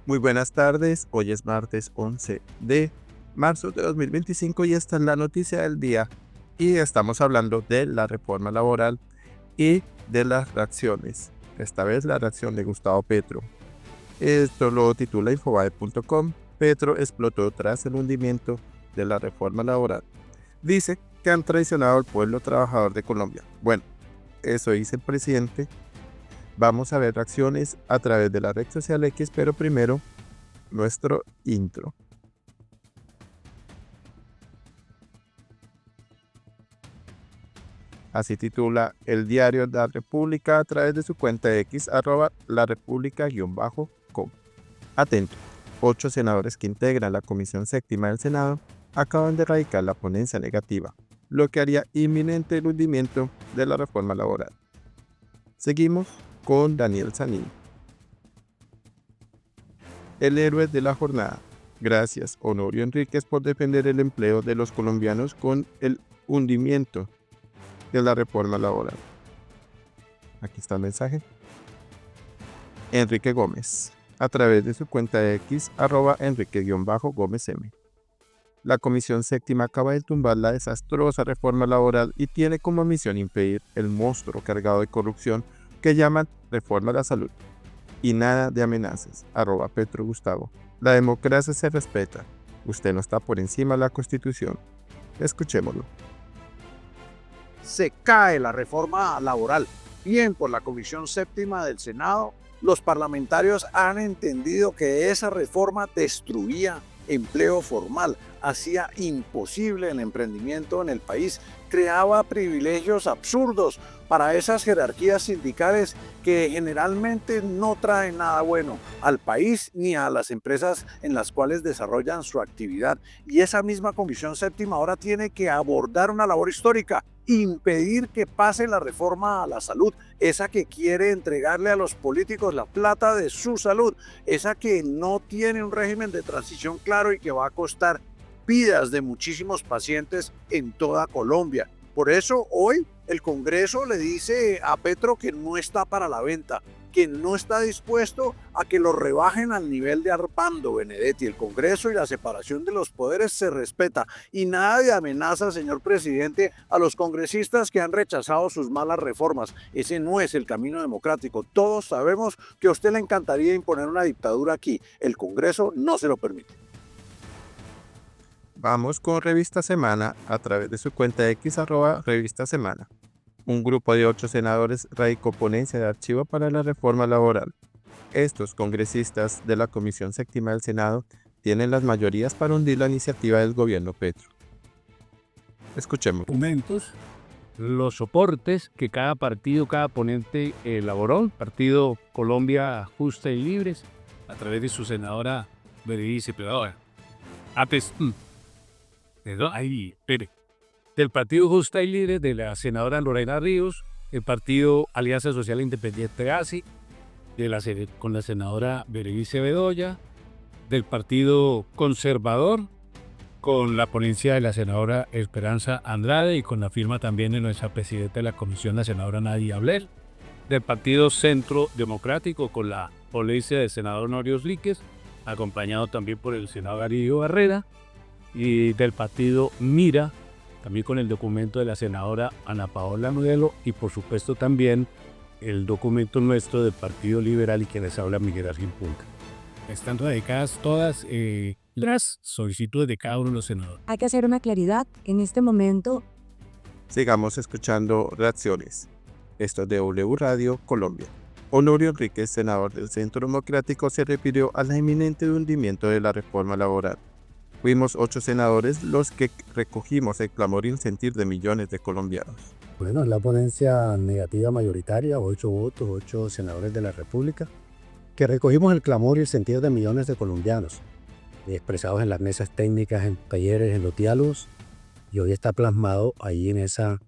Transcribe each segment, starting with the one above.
Muy buenas tardes, hoy es martes 11 de marzo de 2025 y esta es la noticia del día y estamos hablando de la reforma laboral y de las reacciones, esta vez la reacción de Gustavo Petro. Esto lo titula Infobae.com. Petro explotó tras el hundimiento de la reforma laboral. Dice que han traicionado al pueblo trabajador de Colombia. Bueno, eso dice el presidente. Vamos a ver reacciones a través de la red social X, pero primero nuestro intro. Así titula el diario La República a través de su cuenta X, @larepublica_com. Atento, 8 senadores que integran la Comisión Séptima del Senado acaban de radicar la ponencia negativa, lo que haría inminente el hundimiento de la reforma laboral. Seguimos con Daniel Sanín. El héroe de la jornada. Gracias, Honorio Enríquez, por defender el empleo de los colombianos con el hundimiento de la reforma laboral. Aquí está el mensaje. Enrique Gómez, a través de su cuenta X, @Enrique_Gómez M. La Comisión Séptima acaba de tumbar la desastrosa reforma laboral y tiene como misión impedir el monstruo cargado de corrupción que llaman reforma a la salud. Y nada de amenazas, @Petro Gustavo. La democracia se respeta. Usted no está por encima de la Constitución. Escuchémoslo. Se cae la reforma laboral. Bien por la Comisión Séptima del Senado, los parlamentarios han entendido que esa reforma destruía empleo formal, hacía imposible el emprendimiento en el país, creaba privilegios absurdos para esas jerarquías sindicales que generalmente no traen nada bueno al país ni a las empresas en las cuales desarrollan su actividad. Y esa misma Comisión Séptima ahora tiene que abordar una labor histórica: impedir que pase la reforma a la salud, esa que quiere entregarle a los políticos la plata de su salud, esa que no tiene un régimen de transición claro y que va a costar vidas de muchísimos pacientes en toda Colombia. Por eso hoy el Congreso le dice a Petro que no está para la venta, que no está dispuesto a que lo rebajen al nivel de Armando Benedetti. El Congreso y la separación de los poderes se respeta y nada de amenaza, señor presidente, a los congresistas que han rechazado sus malas reformas. Ese no es el camino democrático. Todos sabemos que a usted le encantaría imponer una dictadura aquí. El Congreso no se lo permite. Vamos con Revista Semana a través de su cuenta X, @Revista Semana. Un grupo de 8 senadores radicó ponencia de archivo para la reforma laboral. Estos congresistas de la Comisión Séptima del Senado tienen las mayorías para hundir la iniciativa del gobierno Petro. Escuchemos. Documentos, los soportes que cada partido, cada ponente elaboró. Partido Colombia Justa y Libres, a través de su senadora Berenice Cepeda. Del Partido Justa y Libre, de la senadora Lorena Ríos, el Partido Alianza Social Independiente ASI, con la senadora Berenice Bedoya, del Partido Conservador, con la ponencia de la senadora Esperanza Andrade y con la firma también de nuestra presidenta de la comisión, la senadora Nadia Ablel, del Partido Centro Democrático, con la ponencia del senador Honorio Enríquez, acompañado también por el senador Darío Barrera, y del Partido Mira, también con el documento de la senadora Ana Paola Modelo, y por supuesto también el documento nuestro del Partido Liberal y que les habla Miguel Ángel Punca. Están radicadas todas las solicitudes de cada uno de los senadores. Hay que hacer una claridad en este momento. Sigamos escuchando reacciones. Esto es de W Radio Colombia. Honorio Enríquez, senador del Centro Democrático, se refirió al inminente hundimiento de la reforma laboral. Fuimos 8 senadores los que recogimos el clamor y el sentir de millones de colombianos. Bueno, es la ponencia negativa mayoritaria, 8 votos, 8 senadores de la República, que recogimos el clamor y el sentir de millones de colombianos, expresados en las mesas técnicas, en talleres, en los diálogos, y hoy está plasmado ahí en esa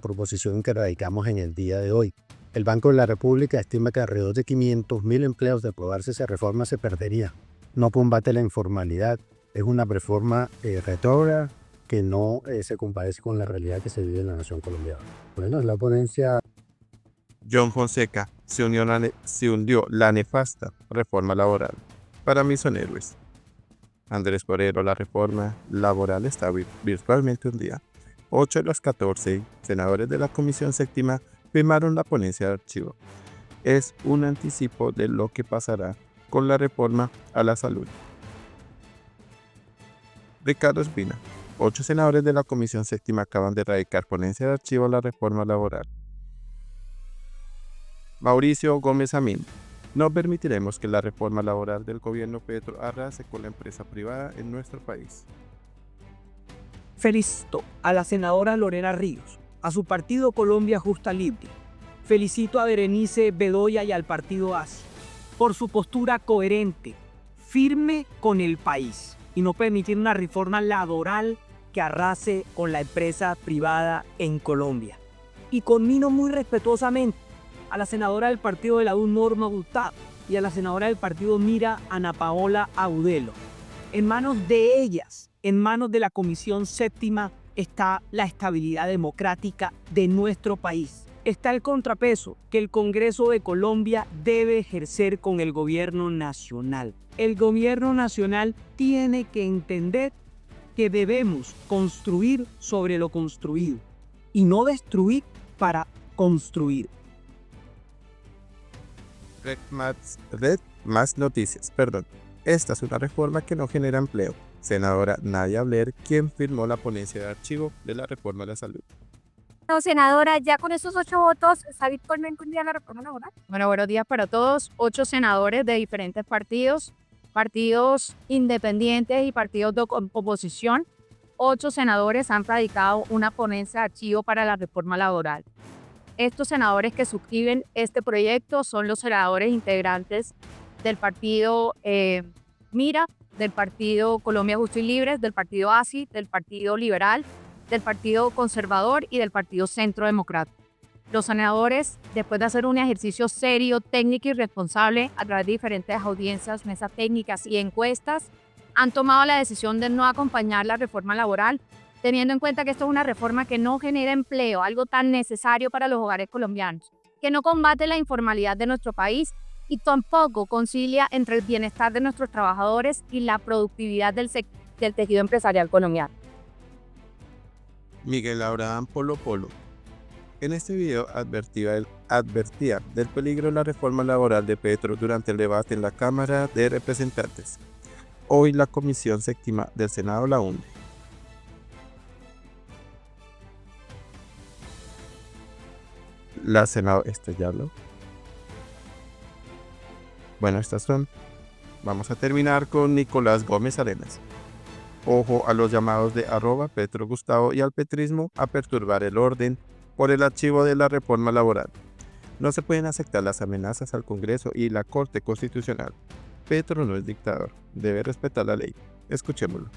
proposición que radicamos en el día de hoy. El Banco de la República estima que alrededor de 500.000 empleos de aprobarse esa reforma se perdería. No combate la informalidad, es una reforma retrógrada que no se compadece con la realidad que se vive en la nación colombiana. Bueno, es la ponencia. John Fonseca, se hundió la nefasta reforma laboral. Para mí son héroes. Andrés Forero, la reforma laboral está virtualmente hundida. 8 de los 14 senadores de la Comisión Séptima firmaron la ponencia de archivo. Es un anticipo de lo que pasará con la reforma a la salud. Ricardo Espina. 8 senadores de la Comisión Séptima acaban de radicar ponencia de archivo a la reforma laboral. Mauricio Gómez Amín. No permitiremos que la reforma laboral del gobierno Petro arrase con la empresa privada en nuestro país. Felicito a la senadora Lorena Ríos, a su partido Colombia Justa Libre. Felicito a Berenice Bedoya y al partido ASI por su postura coherente, firme con el país y no permitir una reforma laboral que arrase con la empresa privada en Colombia. Y conmino muy respetuosamente a la senadora del partido de la U, Norma Hurtado, y a la senadora del partido Mira, Ana Paola Agudelo. En manos de ellas, en manos de la Comisión Séptima, está la estabilidad democrática de nuestro país. Está el contrapeso que el Congreso de Colombia debe ejercer con el gobierno nacional. El gobierno nacional tiene que entender que debemos construir sobre lo construido y no destruir para construir. Red Más Noticias. Esta es una reforma que no genera empleo. Senadora Nadia Blair, quien firmó la ponencia de archivo de la reforma de la salud. No, senadora, ya con estos 8 votos, ¿está virtualmente un día la reforma laboral? Bueno, buenos días para todos. 8 senadores de diferentes partidos independientes y partidos de oposición. 8 senadores han radicado una ponencia de archivo para la reforma laboral. Estos senadores que suscriben este proyecto son los senadores integrantes del partido Mira, del partido Colombia Justa y Libre, del partido ASI, del partido Liberal, del partido Conservador y del partido Centro Democrático. Los senadores, después de hacer un ejercicio serio, técnico y responsable a través de diferentes audiencias, mesas técnicas y encuestas, han tomado la decisión de no acompañar la reforma laboral, teniendo en cuenta que esto es una reforma que no genera empleo, algo tan necesario para los hogares colombianos, que no combate la informalidad de nuestro país y tampoco concilia entre el bienestar de nuestros trabajadores y la productividad del tejido empresarial colombiano. Miguel Abraham Polo. En este video advertía del peligro de la reforma laboral de Petro durante el debate en la Cámara de Representantes. Hoy la Comisión Séptima del Senado la hunde. La Senado estrellarlo. Bueno, estas son. Vamos a terminar con Nicolás Gómez Arenas. Ojo a los llamados de @PetroGustavo y al petrismo a perturbar el orden por el archivo de la reforma laboral. No se pueden aceptar las amenazas al Congreso y la Corte Constitucional. Petro no es dictador, debe respetar la ley. Escuchémoslo.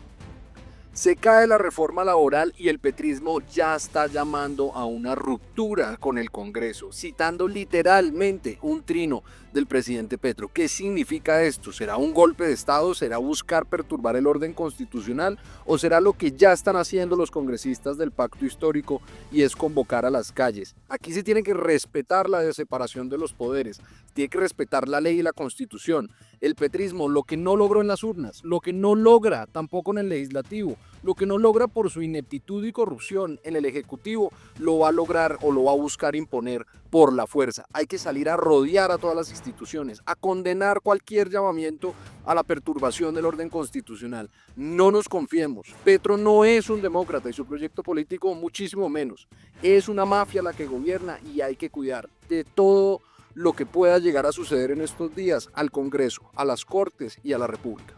Se cae la reforma laboral y el petrismo ya está llamando a una ruptura con el Congreso, citando literalmente un trino del presidente Petro. ¿Qué significa esto? ¿Será un golpe de Estado? ¿Será buscar perturbar el orden constitucional? ¿O será lo que ya están haciendo los congresistas del pacto histórico y es convocar a las calles? Aquí se tiene que respetar la separación de los poderes, tiene que respetar la ley y la constitución. El petrismo, lo que no logró en las urnas, lo que no logra tampoco en el legislativo, lo que no logra por su ineptitud y corrupción en el ejecutivo, lo va a lograr o lo va a buscar imponer por la fuerza. Hay que salir a rodear a todas las instituciones, a condenar cualquier llamamiento a la perturbación del orden constitucional. No nos confiemos, Petro no es un demócrata y su proyecto político muchísimo menos. Es una mafia la que gobierna y hay que cuidar de todo lo que pueda llegar a suceder en estos días al Congreso, a las Cortes y a la República.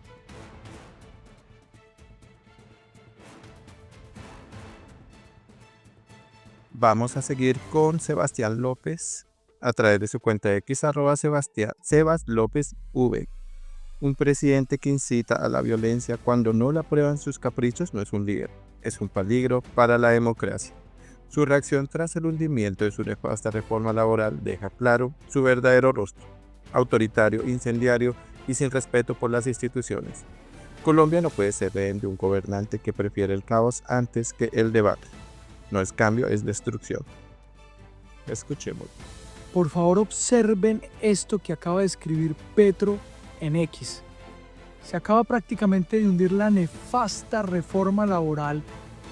Vamos a seguir con Sebastián López a través de su cuenta X @SebasLópezV. Un presidente que incita a la violencia cuando no le aprueban sus caprichos no es un líder, es un peligro para la democracia. Su reacción tras el hundimiento de su nefasta reforma laboral deja claro su verdadero rostro, autoritario, incendiario y sin respeto por las instituciones. Colombia no puede ser rehén de un gobernante que prefiere el caos antes que el debate. No es cambio, es destrucción. Escuchemos. Por favor, observen esto que acaba de escribir Petro en X. Se acaba prácticamente de hundir la nefasta reforma laboral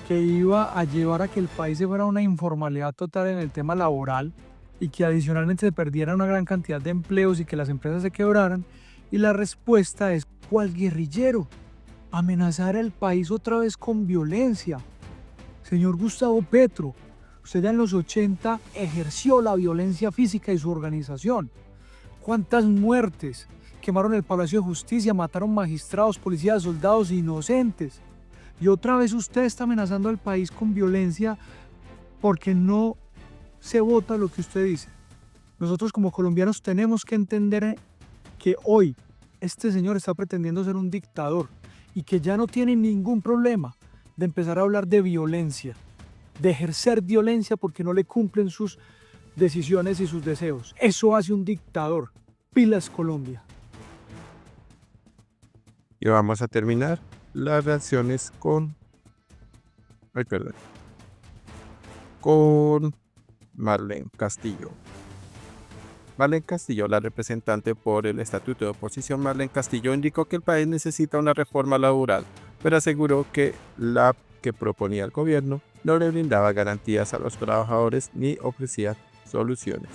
que iba a llevar a que el país se fuera a una informalidad total en el tema laboral y que adicionalmente se perdiera una gran cantidad de empleos y que las empresas se quebraran. Y la respuesta es, ¿cuál guerrillero? Amenazar al país otra vez con violencia. Señor Gustavo Petro, usted ya en los 80 ejerció la violencia física y su organización. ¿Cuántas muertes? Quemaron el Palacio de Justicia, mataron magistrados, policías, soldados inocentes. Y otra vez usted está amenazando al país con violencia porque no se vota lo que usted dice. Nosotros como colombianos tenemos que entender que hoy este señor está pretendiendo ser un dictador y que ya no tiene ningún problema de empezar a hablar de violencia, de ejercer violencia porque no le cumplen sus decisiones y sus deseos. Eso hace un dictador. Pilas Colombia. Y vamos a terminar las reacciones con Marlene Castillo. Marlene Castillo, la representante por el Estatuto de Oposición, Marlene Castillo, indicó que el país necesita una reforma laboral, pero aseguró que la que proponía el gobierno no le brindaba garantías a los trabajadores ni ofrecía soluciones.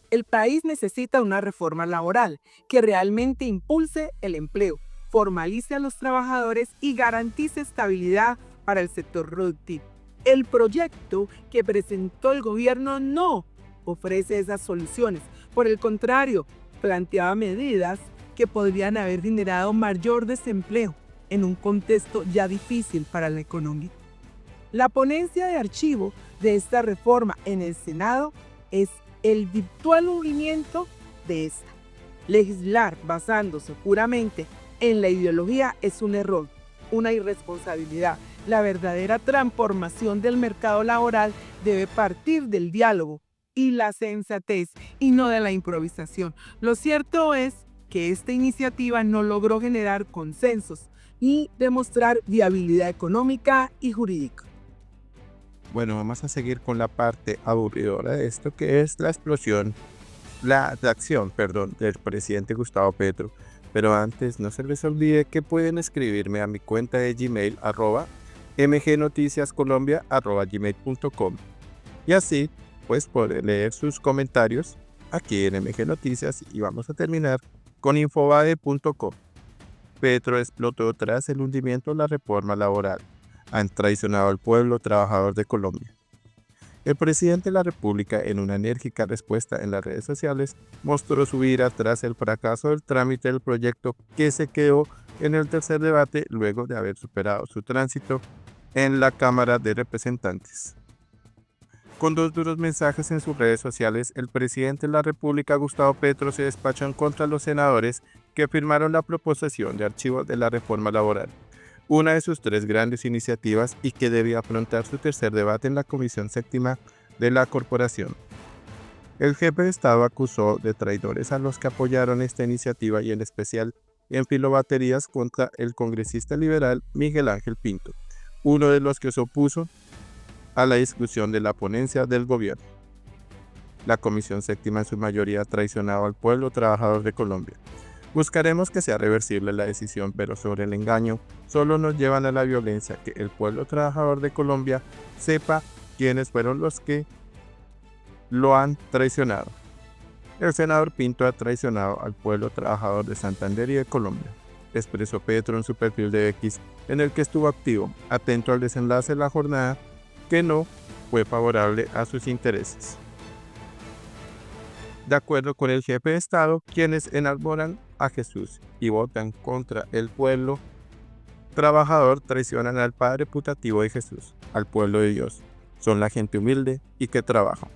El país necesita una reforma laboral que realmente impulse el empleo, formalice a los trabajadores y garantice estabilidad para el sector productivo. El proyecto que presentó el gobierno no ofrece esas soluciones. Por el contrario, planteaba medidas que podrían haber generado mayor desempleo en un contexto ya difícil para la economía. La ponencia de archivo de esta reforma en el Senado es el virtual movimiento de esta. Legislar basándose puramente en la ideología es un error, una irresponsabilidad. La verdadera transformación del mercado laboral debe partir del diálogo y la sensatez y no de la improvisación. Lo cierto es que esta iniciativa no logró generar consensos y demostrar viabilidad económica y jurídica. Bueno, vamos a seguir con la parte aburridora de esto, que es la reacción del presidente Gustavo Petro. Pero antes, no se les olvide que pueden escribirme a mi cuenta de Gmail, mgnoticiascolombia@gmail.com. Y así, pues, poder leer sus comentarios aquí en MG Noticias. Y vamos a terminar con infobae.com. Petro explotó tras el hundimiento de la reforma laboral. Han traicionado al pueblo trabajador de Colombia. El presidente de la República, en una enérgica respuesta en las redes sociales, mostró su ira tras el fracaso del trámite del proyecto que se quedó en el tercer debate luego de haber superado su tránsito en la Cámara de Representantes. Con 2 duros mensajes en sus redes sociales, el presidente de la República, Gustavo Petro, se despachó en contra de los senadores que firmaron la proposición de archivo de la reforma laboral, una de sus 3 grandes iniciativas y que debía afrontar su tercer debate en la Comisión Séptima de la Corporación. El jefe de Estado acusó de traidores a los que apoyaron esta iniciativa y en especial enfiló baterías contra el congresista liberal Miguel Ángel Pinto, uno de los que se opuso a la discusión de la ponencia del gobierno. La Comisión Séptima en su mayoría ha traicionado al pueblo trabajador de Colombia. Buscaremos que sea reversible la decisión, pero sobre el engaño solo nos llevan a la violencia, que el pueblo trabajador de Colombia sepa quiénes fueron los que lo han traicionado. El senador Pinto ha traicionado al pueblo trabajador de Santander y de Colombia, expresó Petro en su perfil de X, en el que estuvo activo, atento al desenlace de la jornada que no fue favorable a sus intereses. De acuerdo con el jefe de Estado, quienes enarbolan a Jesús y votan contra el pueblo trabajador traicionan al Padre putativo de Jesús, al pueblo de Dios. Son la gente humilde y que trabaja.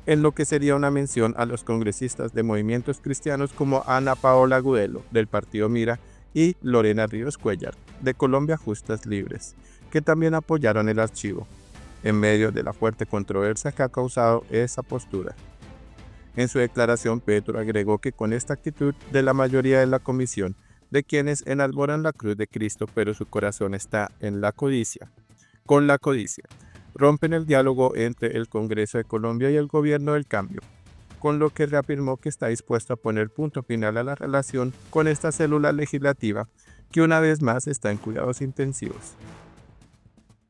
En lo que sería una mención a los congresistas de movimientos cristianos como Ana Paola Gudelo, del partido Mira, y Lorena Ríos Cuellar, de Colombia Justas Libres, que también apoyaron el archivo, en medio de la fuerte controversia que ha causado esa postura. En su declaración, Petro agregó que con esta actitud de la mayoría de la comisión, de quienes enarbolan la cruz de Cristo, pero su corazón está en la codicia, con la codicia, rompen el diálogo entre el Congreso de Colombia y el Gobierno del Cambio, con lo que reafirmó que está dispuesto a poner punto final a la relación con esta célula legislativa que una vez más está en cuidados intensivos.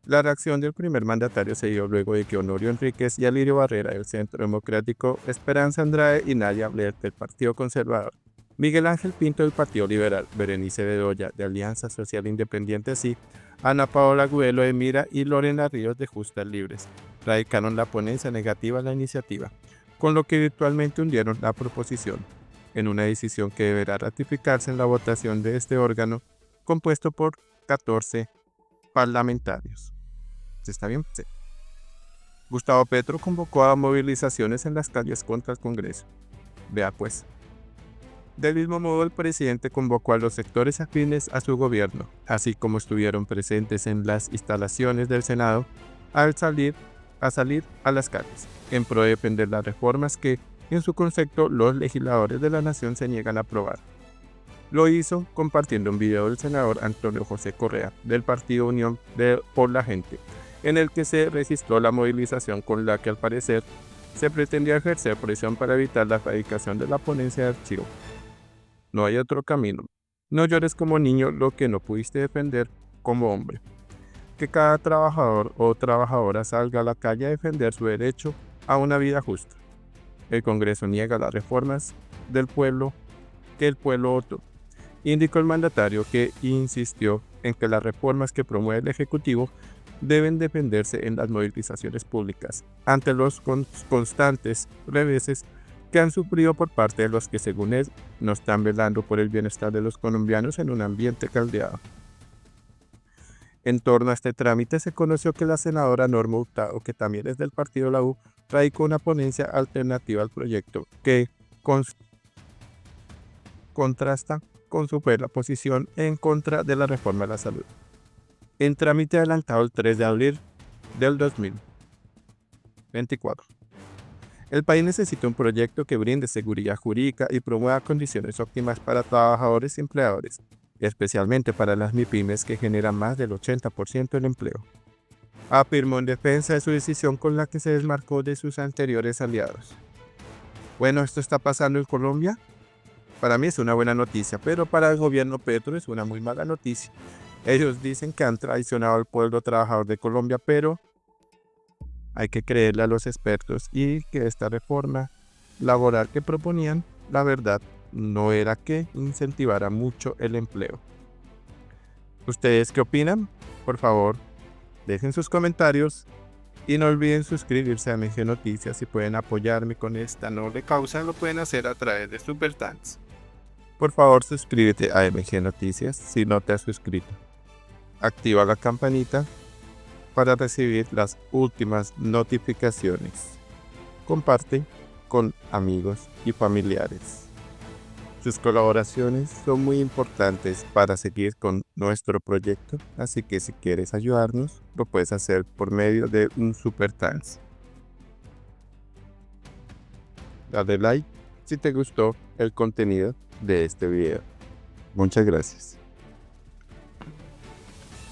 La reacción del primer mandatario se dio luego de que Honorio Enríquez y Alirio Barrera del Centro Democrático, Esperanza Andrade y Nadia Blair del Partido Conservador, Miguel Ángel Pinto del Partido Liberal, Berenice Bedoya de Alianza Social Independiente Sí, Ana Paola Gudelo de Mira y Lorena Ríos de Justas Libres radicaron la ponencia negativa a la iniciativa, con lo que virtualmente hundieron la proposición, en una decisión que deberá ratificarse en la votación de este órgano, compuesto por 14 parlamentarios. ¿Está bien? Sí. Gustavo Petro convocó a movilizaciones en las calles contra el Congreso. Vea pues. Del mismo modo, el presidente convocó a los sectores afines a su gobierno, así como estuvieron presentes en las instalaciones del Senado, a salir a las calles, en pro de defender las reformas que, en su concepto, los legisladores de la nación se niegan a aprobar. Lo hizo compartiendo un video del senador Antonio José Correa, del Partido Unión por la Gente, en el que se registró la movilización con la que, al parecer, se pretendía ejercer presión para evitar la erradicación de la ponencia de archivo. No hay otro camino. No llores como niño lo que no pudiste defender como hombre. Que cada trabajador o trabajadora salga a la calle a defender su derecho a una vida justa. El Congreso niega las reformas del pueblo que el pueblo votó, indicó el mandatario, que insistió en que las reformas que promueve el Ejecutivo deben defenderse en las movilizaciones públicas ante los constantes reveses que han sufrido por parte de los que, según él, no están velando por el bienestar de los colombianos en un ambiente caldeado. En torno a este trámite se conoció que la senadora Norma Hurtado, que también es del partido La U, radicó una ponencia alternativa al proyecto que contrasta con su posición en contra de la reforma a la salud. En trámite adelantado el 3 de abril del 2024. El país necesita un proyecto que brinde seguridad jurídica y promueva condiciones óptimas para trabajadores y empleadores, especialmente para las MIPYMES, que generan más del 80% del empleo. Afirmó en defensa de su decisión, con la que se desmarcó de sus anteriores aliados. Bueno, esto está pasando en Colombia. Para mí es una buena noticia, pero para el gobierno Petro es una muy mala noticia. Ellos dicen que han traicionado al pueblo trabajador de Colombia, pero hay que creerle a los expertos y que esta reforma laboral que proponían, la verdad, no era que incentivara mucho el empleo. ¿Ustedes qué opinan? Por favor, dejen sus comentarios y no olviden suscribirse a MG Noticias. Si pueden apoyarme con esta noble causa, lo pueden hacer a través de Super Thanks. Por favor, suscríbete a MG Noticias si no te has suscrito. Activa la campanita para recibir las últimas notificaciones. Comparte con amigos y familiares. Sus colaboraciones son muy importantes para seguir con nuestro proyecto, así que si quieres ayudarnos, lo puedes hacer por medio de un Super Thanks. Dale like si te gustó el contenido de este video. Muchas gracias.